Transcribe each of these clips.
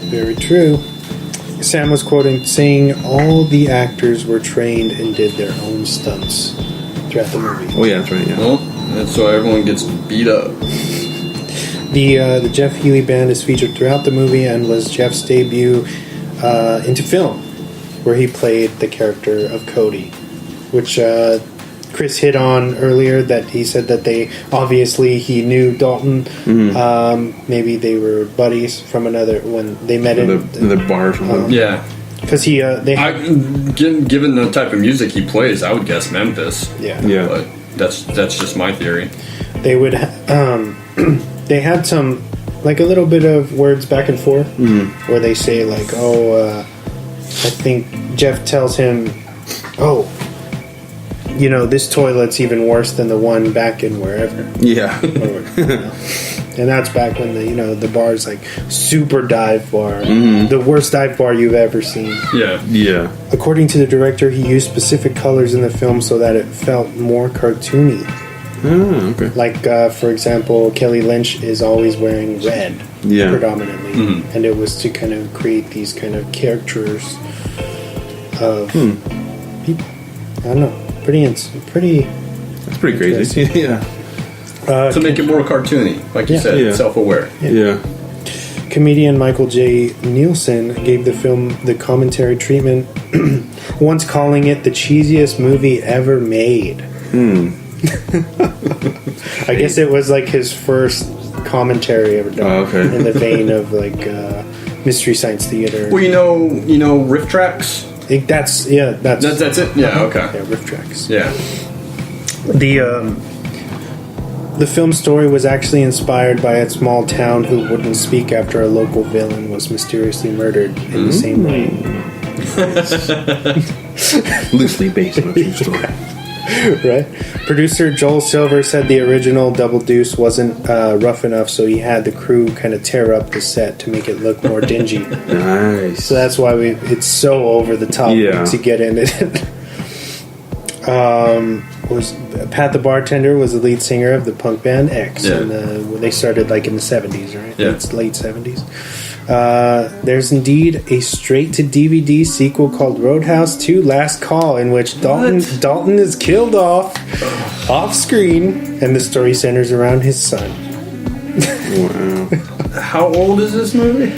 Very true. Sam was quoted saying all the actors were trained and did their own stunts throughout the movie. Oh yeah, that's right. Yeah. Well, that's why everyone gets beat up. The Jeff Healey band is featured throughout the movie and was Jeff's debut into film, where he played the character of Cody, which Chris hit on earlier, that he said that he knew Dalton. Mm-hmm. Maybe they were buddies from when they met in the bar or something. Yeah. Because given the type of music he plays, I would guess Memphis. Yeah. But that's just my theory. They would they had some, like, a little bit of words back and forth, where they say, like, I think Jeff tells him, this toilet's even worse than the one back in wherever. Yeah. And that's back when the bar's like super dive bar, the worst dive bar you've ever seen. Yeah. According to the director, he used specific colors in the film so that it felt more cartoony. Oh, okay. Like, for example, Kelly Lynch is always wearing red, predominantly, and it was to kind of create these kind of characters of people. I don't know. That's pretty crazy. Yeah. To make it more cartoony, like you said, self-aware. Yeah. Comedian Michael J. Nielsen gave the film the commentary treatment, once calling it the cheesiest movie ever made. I guess it was like his first commentary ever done, in the vein of like Mystery Science Theater. Well, you know, riff tracks. That's it. Yeah, okay. Yeah, riff tracks. Yeah. The film story was actually inspired by a small town who wouldn't speak after a local villain was mysteriously murdered in the same way. Loosely based on a true story. Right? Producer Joel Silver said the original Double Deuce wasn't rough enough, so he had the crew kind of tear up the set to make it look more dingy. Nice. So that's why it's so over the top to get in it. Was Pat the Bartender was the lead singer of the punk band X, and they started like in the 70s, right? Yeah. It's late 70s. There's indeed a straight-to-DVD sequel called Roadhouse 2 Last Call, in which Dalton is killed off-screen, and the story centers around his son. Wow. How old is this movie?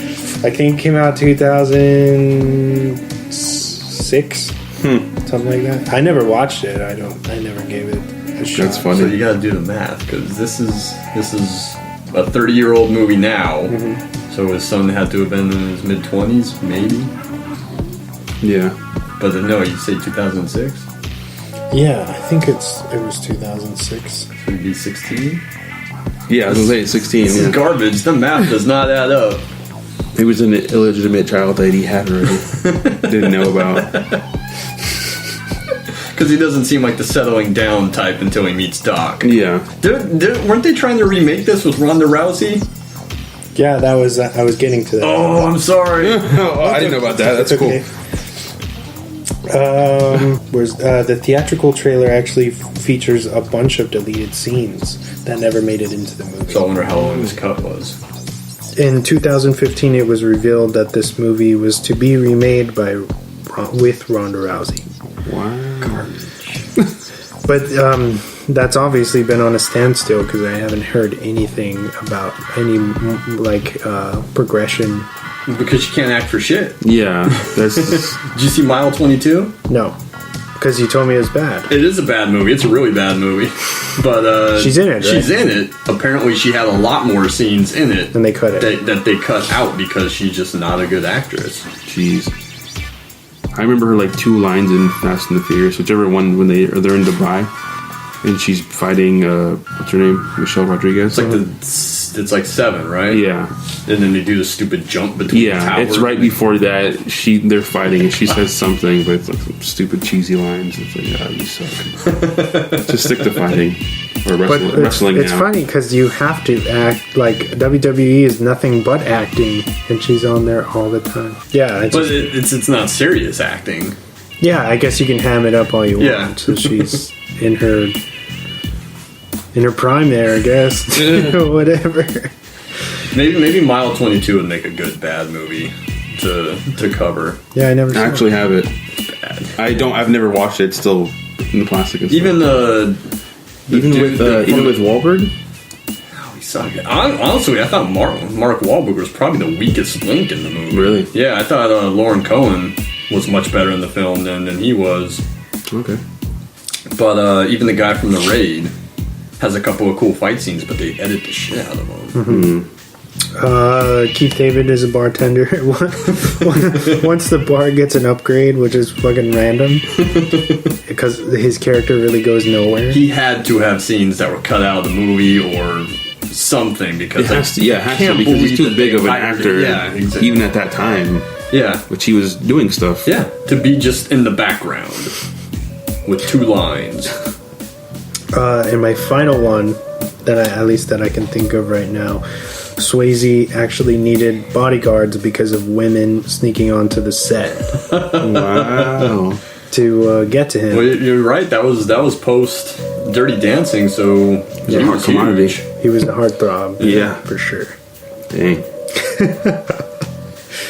I think it came out 2006. Something like that. I never watched it. I never gave it a shot. That's funny. So you got to do the math, because this is a 30-year-old movie now. So his son had to have been in his mid-20s, maybe. Yeah. But no, you say 2006. Yeah, I think it was 2006. So he'd be 16. Yeah, I was gonna say 16. This is garbage. The math does not add up. He was an illegitimate child that he had already didn't know about. Because he doesn't seem like the settling down type until he meets Doc. Yeah. Weren't they trying to remake this with Ronda Rousey? Yeah, that was. I was getting to that. Oh, I'm sorry. I didn't know about that. That's cool. The theatrical trailer actually features a bunch of deleted scenes that never made it into the movie. So I wonder how long this cut was. In 2015, it was revealed that this movie was to be remade with Ronda Rousey. Wow. But that's obviously been on a standstill because I haven't heard anything about any progression. Because she can't act for shit. Yeah. Did you see Mile 22? No. Because you told me it was bad. It is a bad movie. It's a really bad movie. But she's in it, right? She's in it. Apparently she had a lot more scenes in it. And they cut it. That they cut out because she's just not a good actress. Jeez. I remember her like 2 lines in Fast and the Furious, whichever one when they're in Dubai, and she's fighting what's her name, Michelle Rodriguez. It's like 7, right? Yeah. And then they do the stupid jump between the towers. It's right before that they're fighting, and she says something, but it's like some stupid cheesy lines. It's like, you suck. Just stick to fighting or wrestling. It's funny because you have to act like WWE is nothing but acting, and she's on there all the time. Yeah, it's not serious acting. Yeah, I guess you can ham it up all you want. So she's in her prime there, I guess. Whatever. Maybe Mile 22 would make a good bad movie to cover. Yeah, I never I actually have it. Bad. I've never watched it. It's still in the plastic. And Even even with Wahlberg. Honestly, I thought Mark Wahlberg was probably the weakest link in the movie. Really? Yeah, I thought Lauren Cohen was much better in the film than he was. Okay. But even the guy from The Raid has a couple of cool fight scenes, but they edit the shit out of them. Mm-hmm. Keith David is a bartender. Once the bar gets an upgrade, which is fucking random, because his character really goes nowhere. He had to have scenes that were cut out of the movie or something because It has to because he's too big of an actor. Yeah, exactly. Even at that time. Yeah, Which he was doing stuff. yeah, to be just in the background with 2 lines. And my final one, that I can think of right now, Swayze actually needed bodyguards because of women sneaking onto the set Wow. to get to him. Well, you're right. That was post Dirty Dancing, so He's a hot commodity. He was a heartthrob. Yeah. For sure. Dang.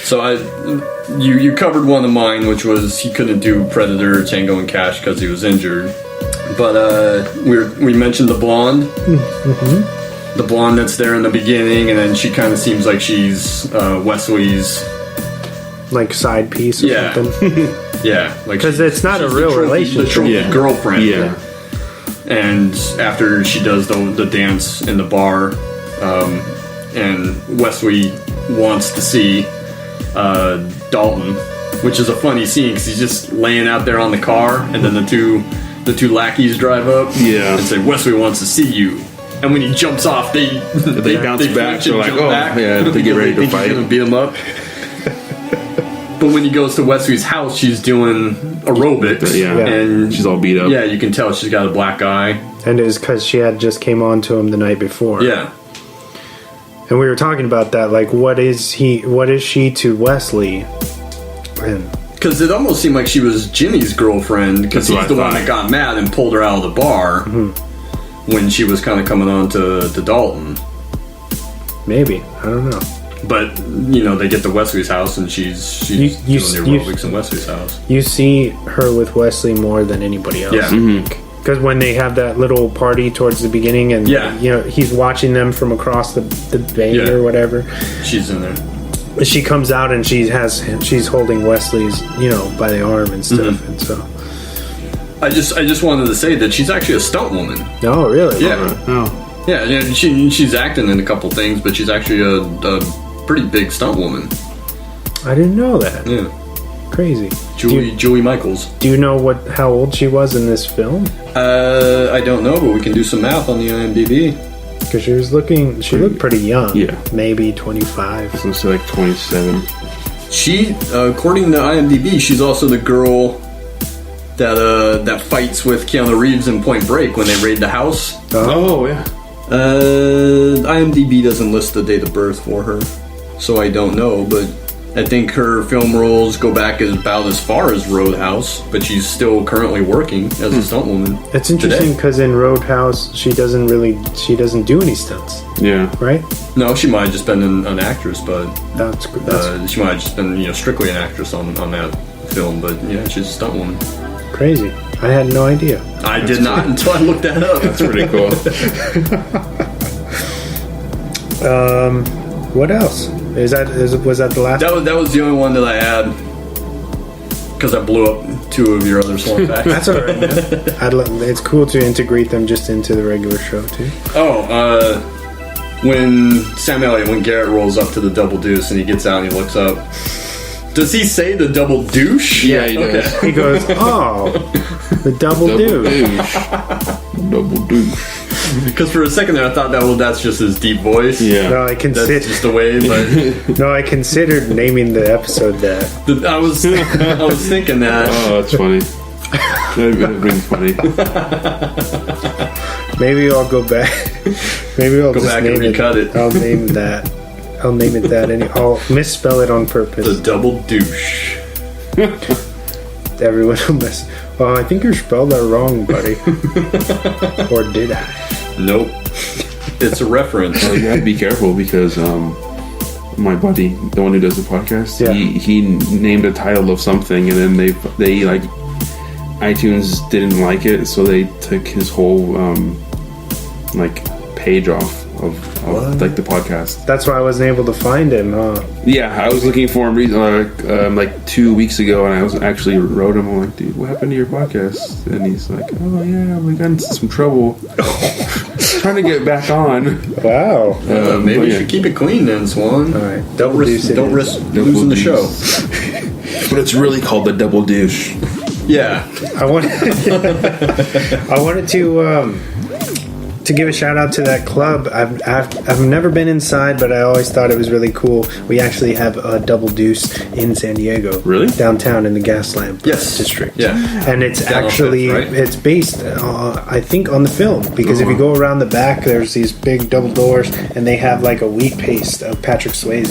So you covered one of mine, which was he couldn't do Predator, Tango and Cash because he was injured. But we mentioned the blonde, the blonde that's there in the beginning, and then she kind of seems like she's Wesley's Like side piece or something. Yeah, like Because it's not a she's real the relationship. trophy Yeah. girlfriend. Yeah. And after she does the dance in the bar, and Wesley wants to see Dalton, which is a funny scene because he's just laying out there on the car, and then the two lackeys drive up, Yeah. and say Wesley wants to see you. And when he jumps off, they bounce back. flinch They're and like, jump oh, back yeah, they get ready to think he's fight. gonna beat him up. But when he goes to Wesley's house, she's doing aerobics, Yeah. and She's all beat up. yeah, you can tell she's got a black eye. And it was because she had just came on to him the night before. Yeah, And we were talking about that. Like, what is she to Wesley? And because it almost seemed like she was Jimmy's girlfriend because That's what he's the I one thought. that got mad and pulled her out of the bar when she was kind of coming on to Dalton. maybe. I don't know. But they get to Wesley's house and she's You- doing the aerobics in Wesley's house. You see her with Wesley more than anybody else. Yeah. Because when they have that little party towards the beginning, and Yeah. he's watching them from across the bay Yeah. or whatever. She's in there. She comes out and she's holding Wesley's by the arm and stuff, and so. I just wanted to say that she's actually a stunt woman. No, really. Yeah. Oh. Yeah, she's acting in a couple things, but she's actually a pretty big stunt woman. I didn't know that. Yeah, Crazy. Julie Michaels. Do you know how old she was in this film? I don't know, but we can do some math on the IMDb. Because she looked pretty young. Yeah. Maybe 25. So it's like 27. She, according to IMDb, she's also the girl that fights with Keanu Reeves in Point Break when they raid the house. Oh, yeah. IMDb doesn't list the date of birth for her, so I don't know, but I think her film roles go back about as far as Roadhouse, but she's still currently working as a stunt woman. It's interesting because in Roadhouse, she doesn't do any stunts, Yeah. right? No, she might have just been an actress, but That's she might have just been strictly an actress on that film, but yeah, she's a stunt woman. crazy. I had no idea. I did not until I looked that up. That's pretty cool. What else? Was that the last? That was the only one that I had because I blew up 2 of your other Swamp facts. That's all right. Man. It's cool to integrate them just into the regular show too. When Sam Elliott, when Garrett rolls up to the double deuce and he gets out and he looks up, does he say the double douche? Yeah, he does. He goes, "Oh, the double douche." Double douche. Because for a second there I thought that's just his deep voice. Yeah. No, I That's considered. just the way, but No, I considered naming the episode that. I was thinking that. Oh, that's funny. That brings funny. Maybe I'll go back. Maybe I'll Go just back name and recut it. I'll name that. I'll name it that. I'll misspell it on purpose. The double douche. Everyone will miss. Oh, I think you spelled that wrong, buddy. Or did I? Nope. It's a reference. You have to be careful because my buddy, the one who does the podcast, he named a title of something, and then they like iTunes didn't like it, so they took his whole like page off of like the podcast. That's why I wasn't able to find him. Yeah, I was looking for him like 2 weeks ago, and I was actually wrote him. I'm like, dude, what happened to your podcast? And he's like, oh yeah, we got into some trouble. Trying to get back on. Wow. Maybe you should keep it clean then, Swan. All right. Don't risk losing the show. But it's really called the Double Douche. Yeah. I wanted to give a shout out to that club. I've never been inside, but I always thought it was really cool. We actually have a Double Deuce in San Diego, really, downtown in the Gaslamp district. Yeah, and it's actually it's based, I think, on the film because if you go around the back, there's these big double doors, and they have like a wheat paste of Patrick Swayze.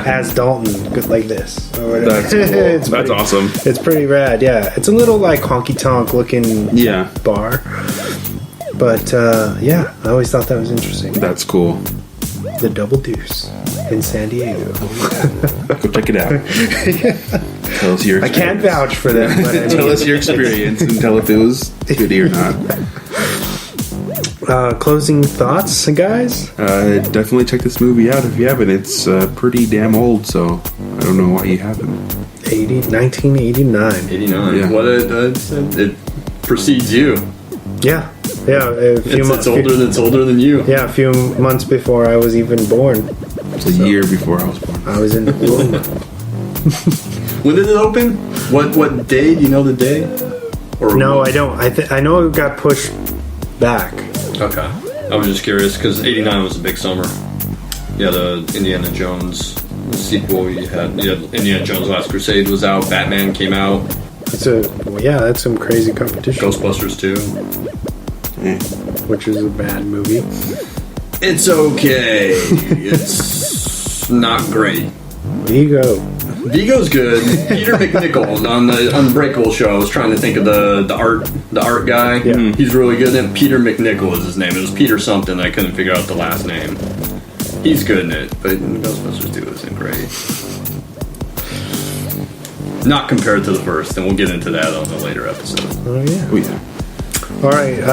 As Dalton, like this. That's cool. That's awesome. It's pretty rad. Yeah, it's a little like honky tonk looking bar. But, I always thought that was interesting. That's cool. The Double Deuce in San Diego. Go check it out. Tell us your experience. I can't vouch for them. But tell us your experience and tell if it was goody or not. Closing thoughts, guys? Definitely check this movie out if you haven't. It's pretty damn old, so I don't know why you haven't. 1989. 89. Yeah. What it precedes you. Yeah. Yeah, it's older than you. Yeah, a few months before I was even born. It's a year before I was born. I was in the womb. When did it open? What day? Do you know the day? Or no, I don't. I know it got pushed back. Okay. I was just curious because 89 was a big summer. Yeah, the Indiana Jones sequel. You had Indiana Jones Last Crusade was out. Batman came out. That's some crazy competition. Ghostbusters 2. Which is a bad movie. It's okay. It's not great. Vigo's good. Peter McNichol on the Unbreakable show. I was trying to think of the art guy. Yeah. He's really good. And Peter McNichol is his name. It was Peter something. I couldn't figure out the last name. He's good in it, but Ghostbusters 2 isn't great. Not compared to the first, and we'll get into that on a later episode. Oh yeah. All right,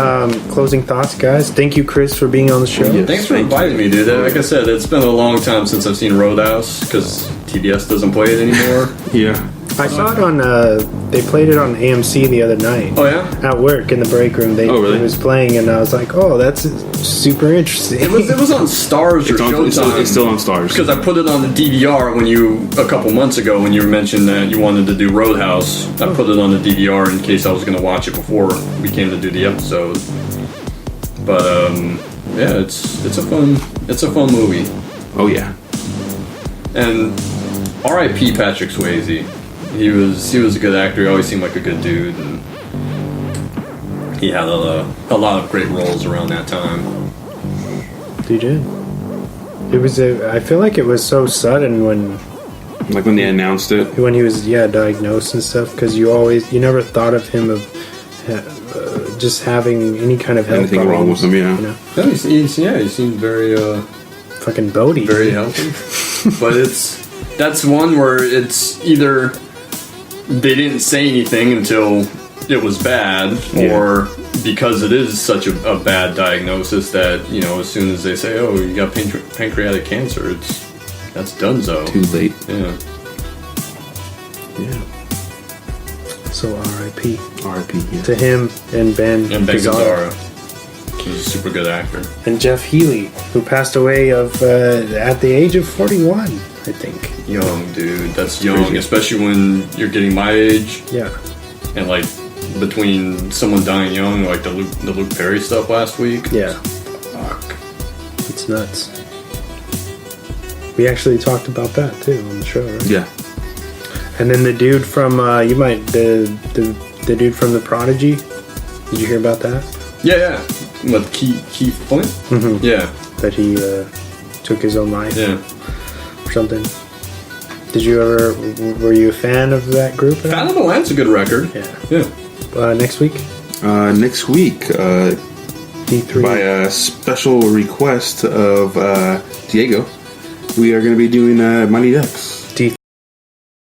closing thoughts, guys. Thank you, Chris, for being on the show. Yes, thanks for inviting me, dude. Like I said, it's been a long time since I've seen Roadhouse because TBS doesn't play it anymore. Yeah. I saw it on, they played it on AMC the other night. Oh, yeah? At work, in the break room. It was playing, and I was like, oh, that's super interesting. It was on Stars or Showtime. It's still on Stars. Because I put it on the DVR a couple months ago, when you mentioned that you wanted to do Roadhouse. I put it on the DVR in case I was going to watch it before we came to do the episode. But, it's a fun movie. Oh, yeah. And R.I.P. Patrick Swayze. He was a good actor. He always seemed like a good dude, and he had a lot of great roles around that time. He did. It was. I feel like it was so sudden when they announced it. When he was diagnosed and stuff, because you never thought of him of just having any kind of health anything wrong with him. Yeah. You know? He seemed very fucking Bodie, very healthy. But that's one where it's either they didn't say anything until it was bad, or because it is such a bad diagnosis that, as soon as they say, oh, you got pancreatic cancer, that's donezo. Too late. Yeah. So R.I.P. R.I.P. to him and Ben Gazzara. He's a super good actor. And Jeff Healey, who passed away at the age of 41, I think. Young, dude. That's young, especially when you're getting my age. Yeah. And between someone dying young, like the Luke Perry stuff last week. Yeah. Fuck. It's nuts. We actually talked about that too on the show, right? Yeah. And then the dude from the dude from The Prodigy. Did you hear about that? Yeah. What, Keith Flint? Mm-hmm. Yeah. That he took his own life. Yeah. Or something. Were you a fan of that group? Fan of the Land's a good record. Yeah. Next week? Next week, D3. By a special request of Diego, we are going to be doing Mighty Ducks.